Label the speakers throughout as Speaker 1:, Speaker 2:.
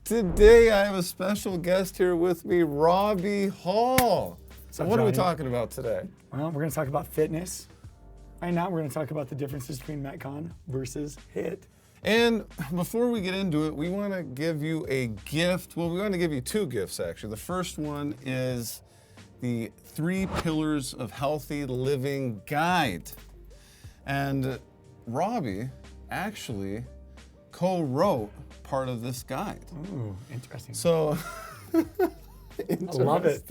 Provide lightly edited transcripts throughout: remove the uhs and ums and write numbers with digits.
Speaker 1: Today I have a special guest here with me, Robbie Hall. So what are we talking about today?
Speaker 2: Well, we're going to talk about fitness. Right now, we're going to talk about the differences between Metcon versus HIIT.
Speaker 1: And before we get into it, we want to give you a gift. Well, we want to give you two gifts, actually. The first one is the 3 Pillars of Healthy Living Guide. And Robbie actually co-wrote part of this guide.
Speaker 2: Ooh, interesting.
Speaker 1: So,
Speaker 2: I love it.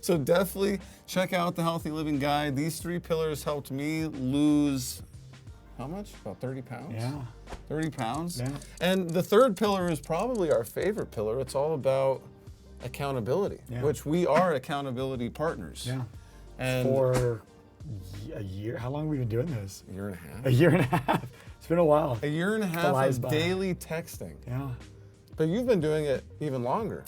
Speaker 1: So definitely check out the Healthy Living Guide. These 3 pillars helped me lose, how much? About 30 pounds?
Speaker 2: Yeah.
Speaker 1: 30 pounds.
Speaker 2: Yeah.
Speaker 1: And the third pillar is probably our favorite pillar. It's all about accountability, which we are accountability partners.
Speaker 2: Yeah.
Speaker 1: And
Speaker 2: for a year. How long have we been doing this?
Speaker 1: a year and a half.
Speaker 2: A year and a half. It's been a while.
Speaker 1: A year and a half of daily texting.
Speaker 2: Yeah.
Speaker 1: But you've been doing it even longer.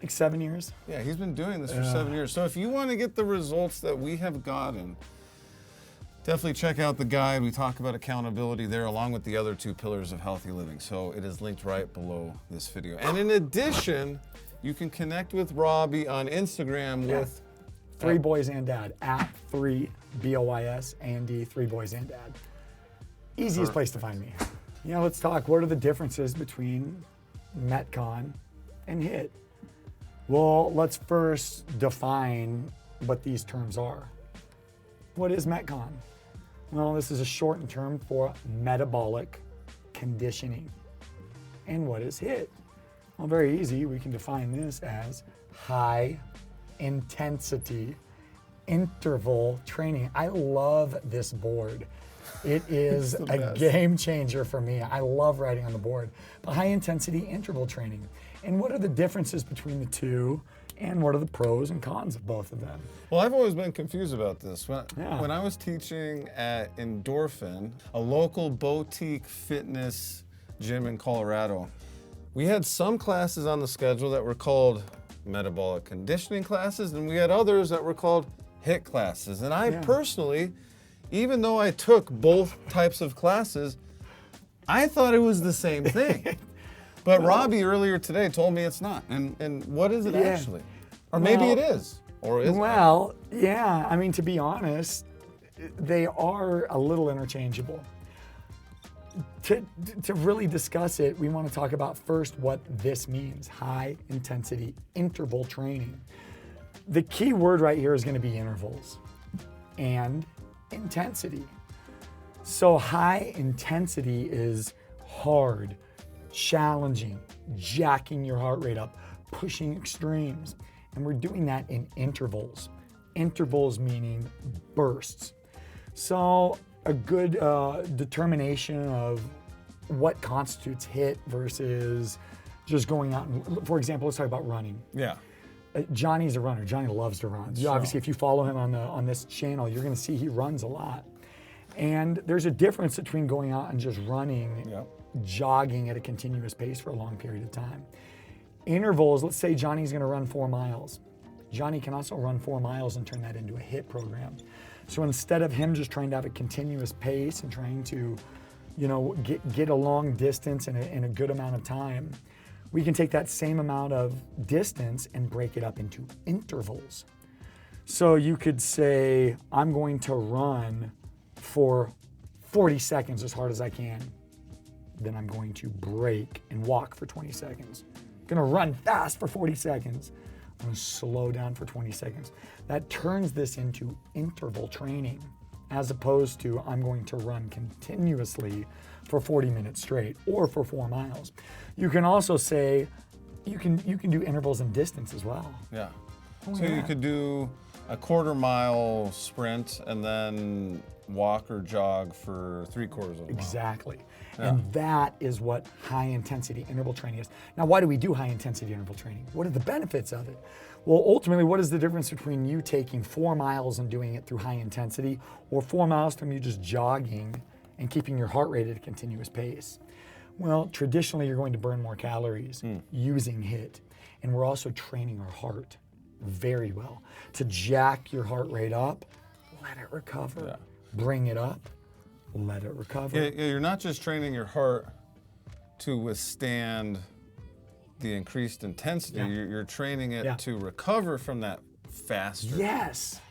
Speaker 2: Like 7 years.
Speaker 1: Yeah, he's been doing this for 7 years. So if you want to get the results that we have gotten, definitely check out the guide. We talk about accountability there along with the other 2 pillars of healthy living. So it is linked right below this video. And in addition, you can connect with Robbie on Instagram with
Speaker 2: 3 Boys and Dad, at 3 BOYS and D, 3 Boys and Dad. Easiest place to find me. Yeah, let's talk. What are the differences between Metcon and HIIT? Well, let's first define what these terms are. What is Metcon? Well, this is a shortened term for metabolic conditioning. And what is HIIT? Well, very easy. We can define this as high intensity interval training. I love this board. It is a game changer for me. I love writing on the board. But high intensity interval training. And what are the differences between the two? And what are the pros and cons of both of them?
Speaker 1: Well, I've always been confused about this. When I was teaching at Endorphin, a local boutique fitness gym in Colorado, we had some classes on the schedule that were called metabolic conditioning classes, and we had others that were called HIIT classes. And I personally, even though I took both types of classes, I thought it was the same thing. But Robbie earlier today told me it's not. And what is it actually? Or maybe it is. Or is it?
Speaker 2: Well, yeah. I mean, to be honest, they are a little interchangeable. To really discuss it, we want to talk about first what this means, high intensity interval training. The key word right here is going to be intervals and intensity. So high intensity is hard, challenging, jacking your heart rate up, pushing extremes. And we're doing that in intervals. Intervals meaning bursts. So a good determination of what constitutes HIIT versus just going out and, for example, let's talk about running.
Speaker 1: Yeah.
Speaker 2: Jonny's a runner. Jonny loves to run. Obviously, if you follow him on this channel, you're going to see he runs a lot. And there's a difference between going out and just running, jogging at a continuous pace for a long period of time. Intervals, let's say Jonny's going to run 4 miles. Jonny can also run 4 miles and turn that into a HIIT program. So instead of him just trying to have a continuous pace and trying to, get a long distance in a good amount of time, we can take that same amount of distance and break it up into intervals. So you could say, I'm going to run for 40 seconds as hard as I can. Then I'm going to break and walk for 20 seconds. I'm gonna run fast for 40 seconds. I'm gonna slow down for 20 seconds. That turns this into interval training, as opposed to I'm going to run continuously for 40 minutes straight or for 4 miles. You can also say, you can do intervals in distance as well.
Speaker 1: Yeah. So you could do a 1/4 mile sprint and then walk or jog for 3/4 of a mile.
Speaker 2: Exactly. Yeah. And that is what high intensity interval training is. Now, why do we do high intensity interval training? What are the benefits of it? Well, ultimately, what is the difference between you taking 4 miles and doing it through high intensity, or 4 miles from you just jogging and keeping your heart rate at a continuous pace? Well, traditionally, you're going to burn more calories using HIIT. And we're also training our heart very well. To jack your heart rate up, let it recover. Bring it up, let it recover.
Speaker 1: Yeah, you're not just training your heart to withstand the increased intensity.
Speaker 2: Yeah.
Speaker 1: You're training it to recover from that faster.
Speaker 2: Yes.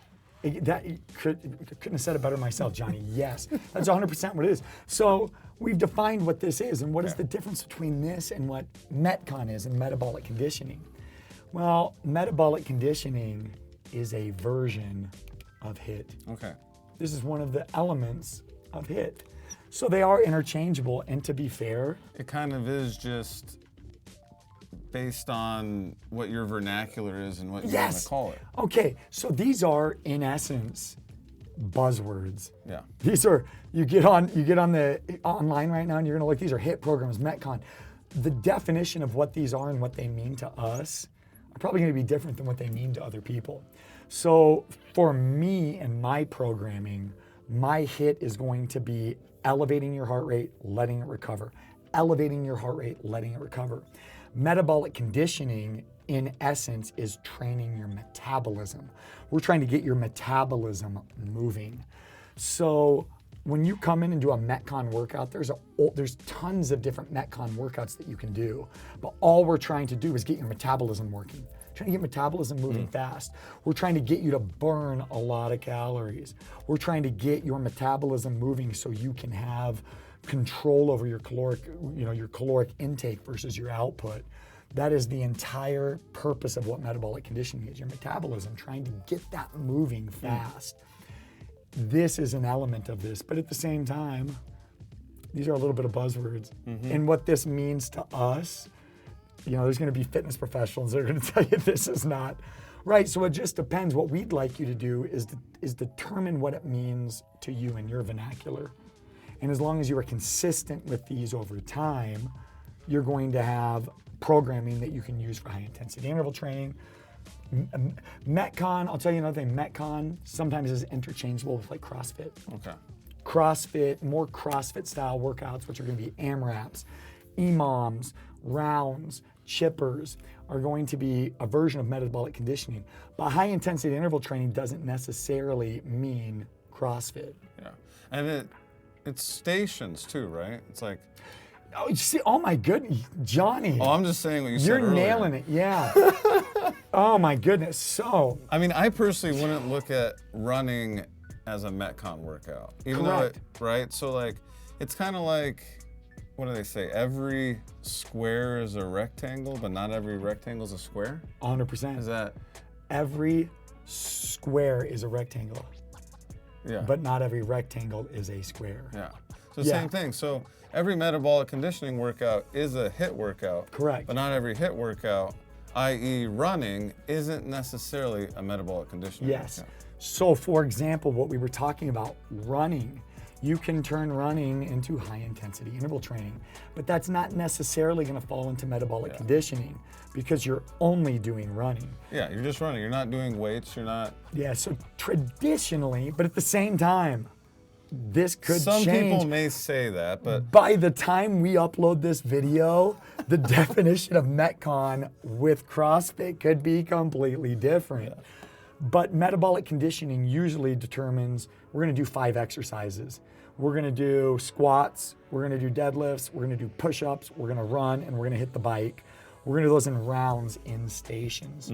Speaker 2: Couldn't have said it better myself, Johnny. Yes, that's 100% what it is. So we've defined what this is, and what is the difference between this and what Metcon is in metabolic conditioning. Well, metabolic conditioning is a version of HIIT.
Speaker 1: Okay.
Speaker 2: This is one of the elements of HIIT. So they are interchangeable, and to be fair,
Speaker 1: it kind of is just based on what your vernacular is and what you want to call it.
Speaker 2: Okay, so these are, in essence, buzzwords.
Speaker 1: Yeah.
Speaker 2: These are, you get on the online right now and you're gonna look, these are HIIT programs, Metcon. The definition of what these are and what they mean to us are probably gonna be different than what they mean to other people. So for me and my programming, my HIIT is going to be elevating your heart rate, letting it recover. Elevating your heart rate, letting it recover. Metabolic conditioning, in essence, is training your metabolism. We're trying to get your metabolism moving. So when you come in and do a Metcon workout, there's tons of different Metcon workouts that you can do. But all we're trying to do is get your metabolism working. Trying to get metabolism moving fast. We're trying to get you to burn a lot of calories. We're trying to get your metabolism moving so you can have control over your caloric intake versus your output. That is the entire purpose of what metabolic conditioning is. Your metabolism, trying to get that moving fast. This is an element of this, but at the same time, these are a little bit of buzzwords. And what this means to us, there's gonna be fitness professionals that are gonna tell you this is not right. So it just depends. What we'd like you to do is determine what it means to you in your vernacular. And as long as you are consistent with these over time, you're going to have programming that you can use for high intensity interval training. Metcon, I'll tell you another thing, Metcon sometimes is interchangeable with like CrossFit.
Speaker 1: Okay.
Speaker 2: CrossFit, more CrossFit style workouts, which are gonna be AMRAPs, EMOMs, rounds, chippers, are going to be a version of metabolic conditioning. But high intensity interval training doesn't necessarily mean CrossFit.
Speaker 1: Yeah, and it's stations too, right? It's like,
Speaker 2: oh, you see, oh my goodness, Johnny.
Speaker 1: Oh, I'm just saying what you said earlier.
Speaker 2: You're nailing it, yeah. Oh my goodness, so.
Speaker 1: I mean, I personally wouldn't look at running as a Metcon workout. Even
Speaker 2: Correct.
Speaker 1: though right? So like, it's kind of like, what do they say? Every square is a rectangle, but not every rectangle is a square?
Speaker 2: 100%.
Speaker 1: Is that?
Speaker 2: Every square is a rectangle.
Speaker 1: Yeah.
Speaker 2: But not every rectangle is a square.
Speaker 1: Yeah. So same thing. So every metabolic conditioning workout is a HIIT workout.
Speaker 2: Correct.
Speaker 1: But not every HIIT workout, i.e. running, isn't necessarily a metabolic conditioning
Speaker 2: Yes.
Speaker 1: workout.
Speaker 2: So for example, what we were talking about, running, you can turn running into high intensity interval training, but that's not necessarily gonna fall into metabolic conditioning because you're only doing running.
Speaker 1: Yeah, you're just running. You're not doing weights. You're not.
Speaker 2: Yeah, so traditionally, but at the same time, this could
Speaker 1: Some
Speaker 2: change.
Speaker 1: people may say that, but
Speaker 2: By the time we upload this video, the definition of Metcon with CrossFit could be completely different.
Speaker 1: Yeah.
Speaker 2: But metabolic conditioning usually determines, we're gonna do 5 exercises. We're gonna do squats, we're gonna do deadlifts, we're gonna do push-ups, we're gonna run, and we're gonna hit the bike. We're gonna do those in rounds in stations.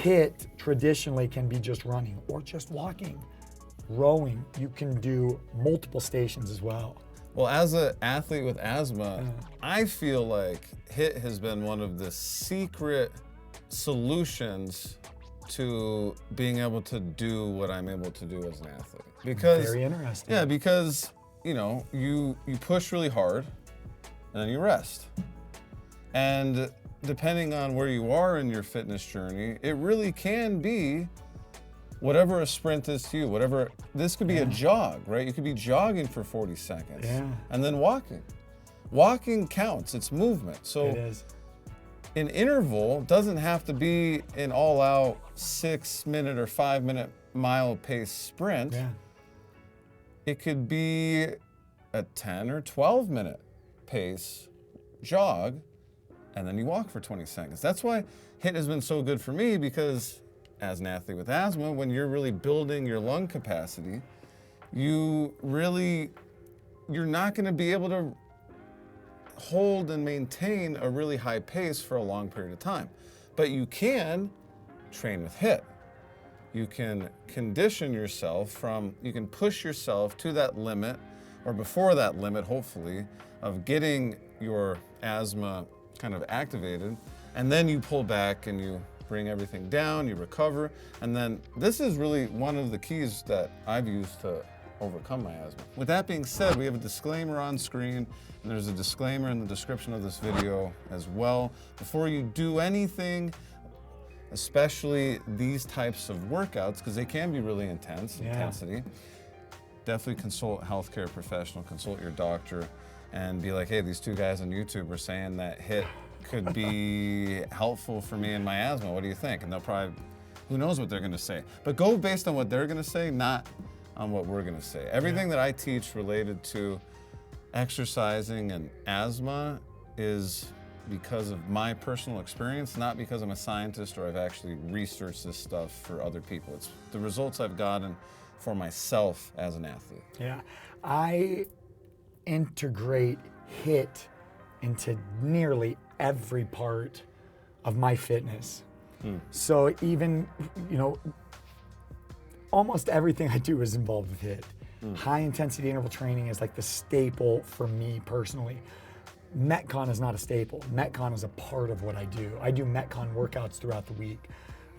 Speaker 2: HIIT traditionally can be just running or just walking. Rowing, you can do multiple stations as well.
Speaker 1: well, as an athlete with asthma, I feel like HIIT has been one of the secret solutions to being able to do what I'm able to do as an athlete. Because
Speaker 2: Very interesting.
Speaker 1: Yeah, because you push really hard and then you rest. And depending on where you are in your fitness journey, it really can be whatever a sprint is to you, this could be a jog, right? You could be jogging for 40 seconds and then walking. Walking counts, it's movement. So
Speaker 2: It is.
Speaker 1: an interval doesn't have to be an all-out 6-minute or 5-minute mile pace sprint.
Speaker 2: Yeah.
Speaker 1: It could be a 10 or 12-minute pace jog, and then you walk for 20 seconds. That's why HIIT has been so good for me, because as an athlete with asthma, when you're really building your lung capacity, you're not going to be able to hold and maintain a really high pace for a long period of time. But you can train with HIIT. You can condition yourself you can push yourself to that limit, or before that limit, hopefully, of getting your asthma kind of activated, and then you pull back and you bring everything down, you recover, and then this is really one of the keys that I've used to overcome my asthma. With that being said, we have a disclaimer on screen, and there's a disclaimer in the description of this video as well. Before you do anything, especially these types of workouts, because they can be really intense, intensity, definitely consult a healthcare professional, consult your doctor, and be like, hey, these two guys on YouTube are saying that HIIT could be helpful for me in my asthma. What do you think? And they'll probably, who knows what they're gonna say. But go based on what they're gonna say, not on what we're gonna say. Everything that I teach related to exercising and asthma is because of my personal experience, not because I'm a scientist or I've actually researched this stuff for other people. It's the results I've gotten for myself as an athlete.
Speaker 2: Yeah, I integrate HIIT into nearly every part of my fitness. So even, almost everything I do is involved with HIIT. High intensity interval training is like the staple for me personally. Metcon is not a staple. Metcon is a part of what I do. I do Metcon workouts throughout the week.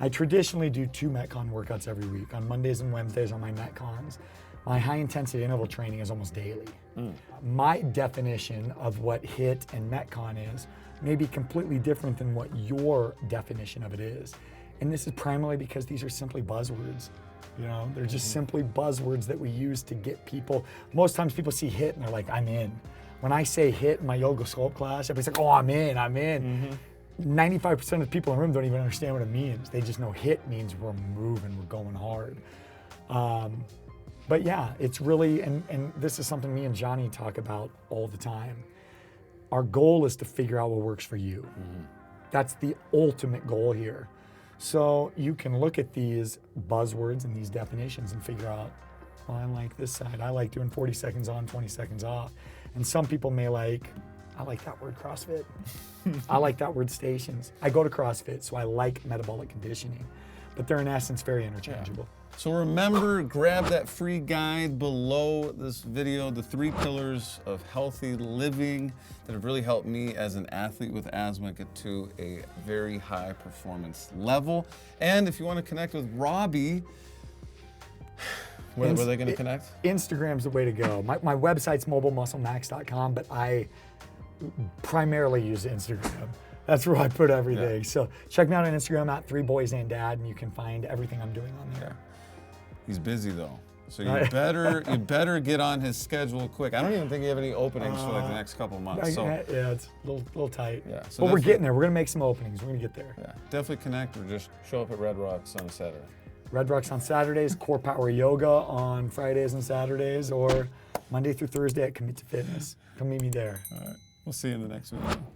Speaker 2: I traditionally do 2 Metcon workouts every week. On Mondays and Wednesdays are my Metcons. My high intensity interval training is almost daily. My definition of what HIIT and Metcon is may be completely different than what your definition of it is. And this is primarily because these are simply buzzwords. They're just simply buzzwords that we use to get people. Most times people see HIIT and they're like, I'm in. When I say HIIT in my yoga sculpt class, everybody's like, oh, I'm in. 95% of the people in the room don't even understand what it means. They just know HIIT means we're moving, we're going hard. But yeah, it's really, and this is something me and Jonny talk about all the time. Our goal is to figure out what works for you. That's the ultimate goal here. So you can look at these buzzwords and these definitions and figure out, well, I like this side. I like doing 40 seconds on, 20 seconds off. And some people may I like that word CrossFit. I like that word stations. I go to CrossFit, so I like metabolic conditioning. But they're in essence very interchangeable.
Speaker 1: So remember, grab that free guide below this video, the 3 pillars of healthy living that have really helped me as an athlete with asthma get to a very high performance level. And if you want to connect with Robbie, where are they going to connect?
Speaker 2: Instagram's the way to go. My website's mobilemusclemax.com, but I primarily use Instagram. That's where I put everything. So check me out on Instagram at 3boysandDad, and you can find everything I'm doing on there.
Speaker 1: He's busy though, so you better get on his schedule quick. I don't even think you have any openings for like the next couple months. So
Speaker 2: yeah, it's a little tight.
Speaker 1: Yeah, so
Speaker 2: but we're getting there. We're gonna make some openings. We're gonna get there.
Speaker 1: Yeah, definitely connect or just show up at Red Rocks on Saturday.
Speaker 2: Red Rocks on Saturdays, Core Power Yoga on Fridays and Saturdays, or Monday through Thursday at Commit to Fitness. Come meet me there.
Speaker 1: All right, we'll see you in the next video.